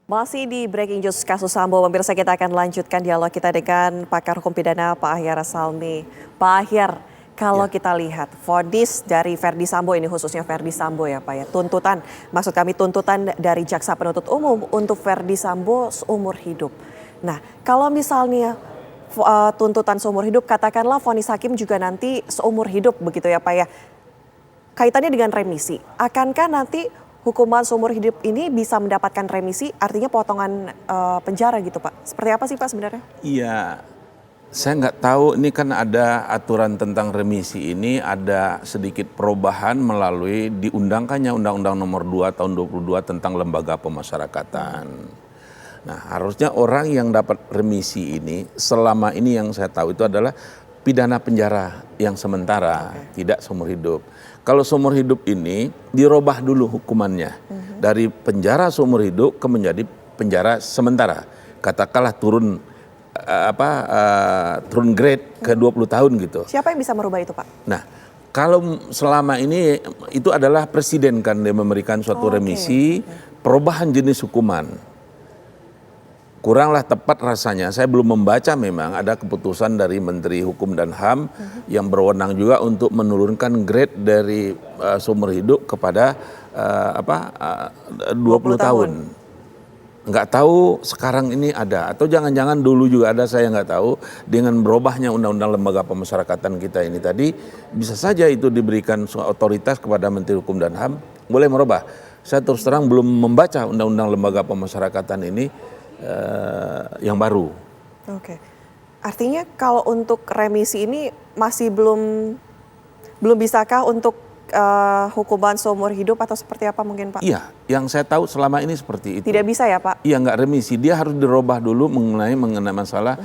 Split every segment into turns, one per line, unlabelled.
Masih di Breaking News kasus Sambo, pemirsa kita akan lanjutkan dialog kita dengan pakar hukum pidana Pak Ahyar Salmi. Pak Ahyar, kalau kita lihat vonis dari Verdi Sambo ini khususnya Verdi Sambo ya Pak ya, tuntutan, maksud kami tuntutan dari jaksa penuntut umum untuk Verdi Sambo seumur hidup. Nah, kalau misalnya tuntutan seumur hidup, katakanlah vonis hakim juga nanti seumur hidup begitu ya Pak ya. Kaitannya dengan remisi, akankah nanti hukuman seumur hidup ini bisa mendapatkan remisi, artinya potongan penjara gitu Pak? Seperti apa sih Pak sebenarnya?
Iya, saya nggak tahu, ini kan ada aturan tentang remisi ini, ada sedikit perubahan melalui diundangkannya Undang-Undang Nomor 2 Tahun 22 tentang Lembaga Pemasyarakatan. Nah, harusnya orang yang dapat remisi ini, selama ini yang saya tahu itu adalah pidana penjara yang sementara, tidak seumur hidup. Kalau seumur hidup ini dirubah dulu hukumannya dari penjara seumur hidup ke menjadi penjara sementara. Katakanlah turun turun grade ke 20 tahun gitu.
Siapa yang bisa merubah itu Pak?
Nah, kalau selama ini itu adalah presiden kan dia memberikan suatu remisi, perubahan jenis hukuman. Kuranglah tepat rasanya, saya belum membaca memang ada keputusan dari Menteri Hukum dan HAM yang berwenang juga untuk menurunkan grade dari seumur hidup kepada 20 tahun. Nggak tahu sekarang ini ada, atau jangan-jangan dulu juga ada, saya nggak tahu. Dengan berubahnya Undang-Undang Lembaga Pemasyarakatan kita ini tadi, bisa saja itu diberikan otoritas kepada Menteri Hukum dan HAM, boleh merubah. Saya terus terang belum membaca Undang-Undang Lembaga Pemasyarakatan ini yang baru.
Oke, artinya kalau untuk remisi ini masih belum bisakah untuk hukuman seumur hidup atau seperti apa mungkin Pak?
Iya, yang saya tahu selama ini seperti itu.
Tidak bisa ya Pak?
Iya, nggak remisi, dia harus dirubah dulu mengenai masalah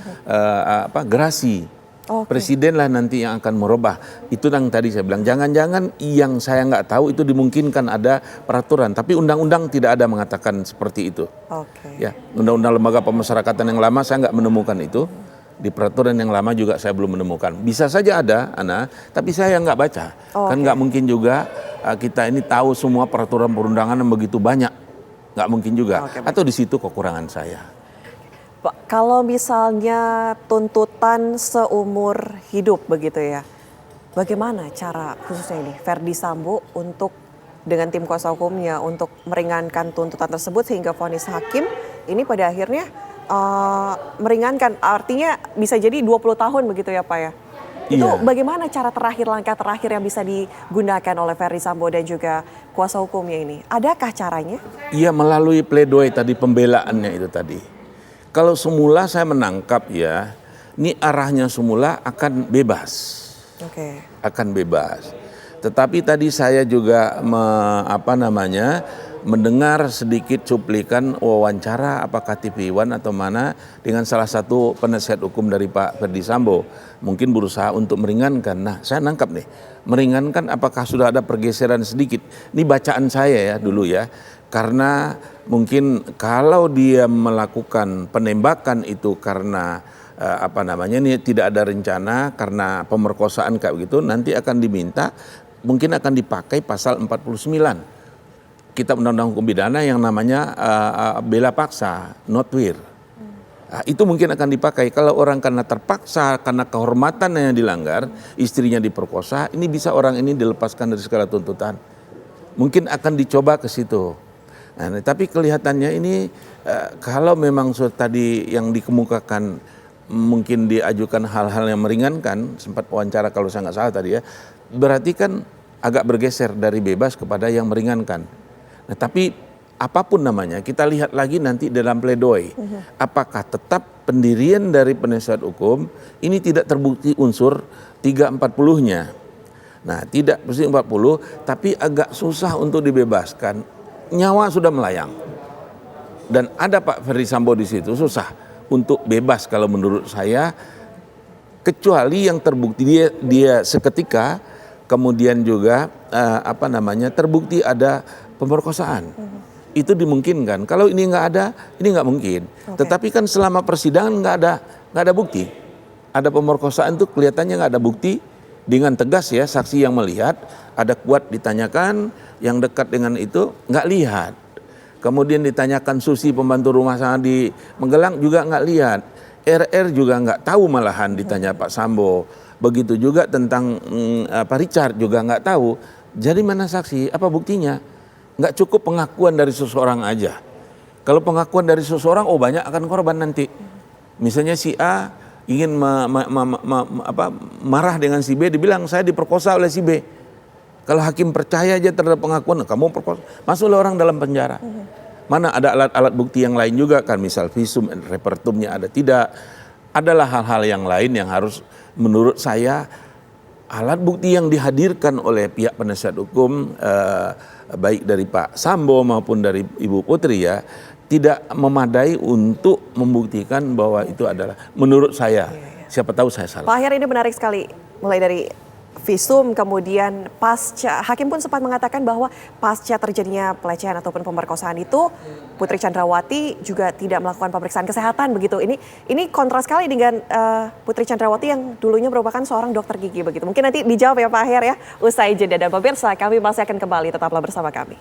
gerasi. Presiden lah nanti yang akan merubah. Itu yang tadi saya bilang, jangan-jangan yang saya nggak tahu itu dimungkinkan ada peraturan, tapi undang-undang tidak ada mengatakan seperti itu. Ya, Undang-Undang Lembaga Pemasyarakatan yang lama saya nggak menemukan itu. Di peraturan yang lama juga saya belum menemukan. Bisa saja ada, Ana, tapi saya nggak baca. Kan nggak mungkin juga kita ini tahu semua peraturan perundangan yang begitu banyak. Nggak mungkin juga. Atau di situ kekurangan saya.
Pak, kalau misalnya tuntutan seumur hidup begitu ya, bagaimana cara khususnya ini Verdi Sambo untuk dengan tim kuasa hukumnya untuk meringankan tuntutan tersebut sehingga vonis hakim ini pada akhirnya meringankan, artinya bisa jadi 20 tahun begitu ya Pak ya? Itu bagaimana cara terakhir, langkah terakhir yang bisa digunakan oleh Verdi Sambo dan juga kuasa hukumnya ini? Adakah caranya?
Iya, melalui pledoi tadi, pembelaannya itu tadi. Kalau semula saya menangkap ya, ini arahnya semula akan bebas. Akan bebas. Tetapi tadi saya juga mendengar sedikit cuplikan wawancara apakah TV One atau mana dengan salah satu penasihat hukum dari Pak Verdi Sambo. Mungkin berusaha untuk meringankan. Nah, saya nangkap nih, meringankan apakah sudah ada pergeseran sedikit. Ini bacaan saya ya dulu ya. Karena mungkin kalau dia melakukan penembakan itu karena ini tidak ada rencana, karena pemerkosaan kayak begitu, nanti akan diminta, mungkin akan dipakai pasal 49 Kitab Undang-Undang Hukum Pidana yang namanya bela paksa, not wir. Nah, itu mungkin akan dipakai kalau orang karena terpaksa, karena kehormatan yang dilanggar, istrinya diperkosa, ini bisa orang ini dilepaskan dari segala tuntutan. Mungkin akan dicoba ke situ. Nah, tapi kelihatannya ini kalau memang tadi yang dikemukakan mungkin diajukan hal-hal yang meringankan, sempat wawancara kalau saya nggak salah tadi ya, berarti kan agak bergeser dari bebas kepada yang meringankan. Nah, tapi apapun namanya, kita lihat lagi nanti dalam pledoi. Apakah tetap pendirian dari penasihat hukum ini tidak terbukti unsur 340-nya. Nah, tidak mesti 40, tapi agak susah untuk dibebaskan. Nyawa sudah melayang. Dan ada Pak Verdi Sambo di situ, susah untuk bebas kalau menurut saya, kecuali yang terbukti dia seketika, kemudian juga terbukti ada pemerkosaan. Itu dimungkinkan. Kalau ini nggak ada, ini nggak mungkin. Tetapi kan selama persidangan nggak ada bukti. Ada pemerkosaan itu kelihatannya nggak ada bukti. Dengan tegas ya, saksi yang melihat, ada kuat ditanyakan, yang dekat dengan itu nggak lihat. Kemudian ditanyakan Susi pembantu rumah sana di Magelang juga nggak lihat. RR juga nggak tahu malahan ditanya Pak Sambo. Begitu juga tentang Richard juga nggak tahu. Jadi mana saksi? Apa buktinya? Nggak cukup pengakuan dari seseorang aja. Kalau pengakuan dari seseorang, oh banyak akan korban nanti. Misalnya si A ingin marah dengan si B, dibilang saya diperkosa oleh si B. Kalau hakim percaya aja terhadap pengakuan, kamu perkosa, masuklah orang dalam penjara. Mana ada alat-alat bukti yang lain juga kan, misal visum, repertumnya ada tidak. Adalah hal-hal yang lain yang harus menurut saya alat bukti yang dihadirkan oleh pihak penasihat hukum, baik dari Pak Sambo maupun dari Ibu Putri ya, tidak memadai untuk membuktikan bahwa itu adalah menurut saya. Siapa tahu saya salah.
Pak Ahyar, ini menarik sekali, mulai dari visum, kemudian pasca, hakim pun sempat mengatakan bahwa pasca terjadinya pelecehan ataupun pemerkosaan itu Putri Chandrawati juga tidak melakukan pemeriksaan kesehatan begitu. Ini kontras sekali dengan Putri Chandrawati yang dulunya merupakan seorang dokter gigi begitu. Mungkin nanti dijawab ya Pak Ahyar ya, usai jeda. Dan pemirsa, kami masih akan kembali, tetaplah bersama kami.